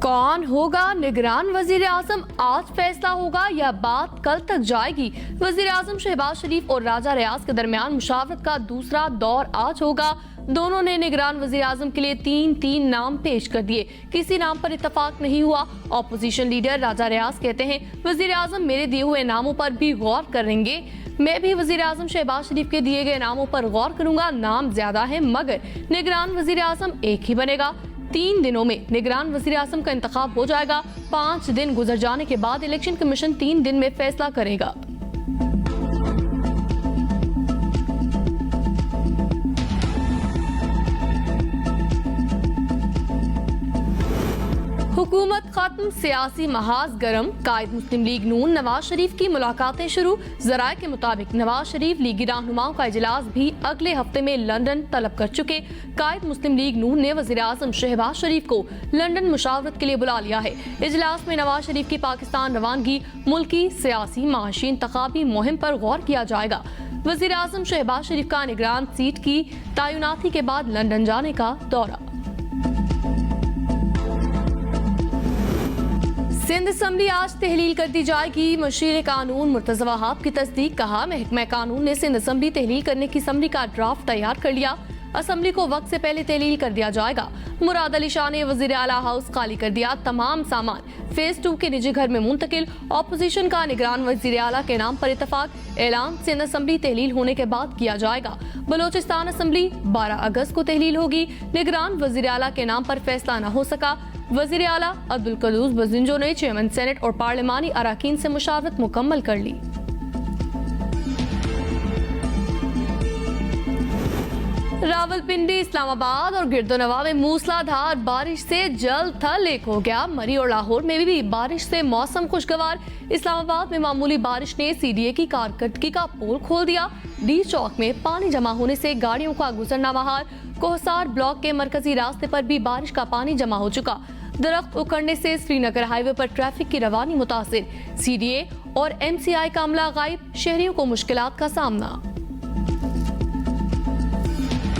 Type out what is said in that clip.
कौन होगा निगरान वजीर आजम, आज फैसला होगा या बात कल तक जाएगी। वजीर आजम शहबाज शरीफ और राजा रियाज के दरमियान मुशावरत का दूसरा दौर आज होगा। दोनों ने निगरान वजीर आजम के लिए तीन नाम पेश कर दिए। किसी नाम पर इत्तेफाक नहीं हुआ। ऑपोजिशन लीडर राजा रियाज कहते हैं वजीर आजम मेरे दिए हुए नामों पर भी गौर करेंगे। मैं भी वजीर आजम शहबाज शरीफ के दिए गए नामों पर गौर करूंगा। नाम ज्यादा है मगर निगरान वजीर आजम एक ही बनेगा। 3 दिनों में निगरान वजीर आजम का इंतखाब हो जाएगा। 5 दिन गुजर जाने के बाद इलेक्शन कमीशन 3 दिन में फैसला करेगा। हुकूमत खत्म, सियासी महाज गरम। कायद मुस्लिम लीग नून नवाज शरीफ की मुलाकातें शुरू। जराये के मुताबिक नवाज शरीफ लीगी रहनुमाओं का इजलास भी अगले हफ्ते में लंदन तलब कर चुके। कायद मुस्लिम लीग नून ने वजीर आजम शहबाज शरीफ को लंदन मुशावरत के लिए बुला लिया है। इजलास में नवाज शरीफ की पाकिस्तान रवानगी, मुल्की सियासी माशी इंतखाबी मुहिम पर गौर किया जाएगा। वजीर आजम शहबाज शरीफ का निगरान सीट की तैनाती के बाद लंदन जाने का दौरा। सिंध असम्बली आज तहलील कर दी जाएगी। मशीर कानून मुर्तज़ा वहाब की तस्दीक। कहा महकमा कानून ने सिंध असम्बली तहलील करने की असम्बली का ड्राफ्ट तैयार कर लिया। असम्बली को वक्त से पहले तहलील कर दिया जाएगा। मुराद अली शाह ने वजीर आला हाउस खाली कर दिया। तमाम सामान फेज 2 के निजी घर में मुंतकिल। ऑपोजिशन का निगरान वजीर आला के नाम पर इत्तफाक। ऐलान सिंध असम्बली तहलील होने के बाद किया जाएगा। बलोचिस्तान असम्बली 12 अगस्त को तहलील होगी। निगरान वजीर आला के नाम पर फैसला न हो सका। वजीर आला अब्दुल कदूस बजिंजो ने चेयरमैन सेनेट और पार्लिमानी अराकीन से मुशावरत मुकम्मल कर ली। रावलपिंडी, इस्लामाबाद और गिरदोनवा में मूसलाधार बारिश से जल थल एक हो गया। मरी और लाहौर में भी बारिश से मौसम खुशगवार। इस्लामाबाद में मामूली बारिश ने सीडीए की कारकर्दगी का पोल खोल दिया। डी चौक में पानी जमा होने से गाड़ियों का गुजरना बहाल। कोहसार ब्लॉक के मरकजी रास्ते पर भी बारिश का पानी जमा हो चुका। दरख्त उखड़ने से श्रीनगर हाईवे पर ट्रैफिक की रवानी मुतासिर। सीडीए और एमसीआई का अमला गायब। शहरियों को मुश्किलात का सामना।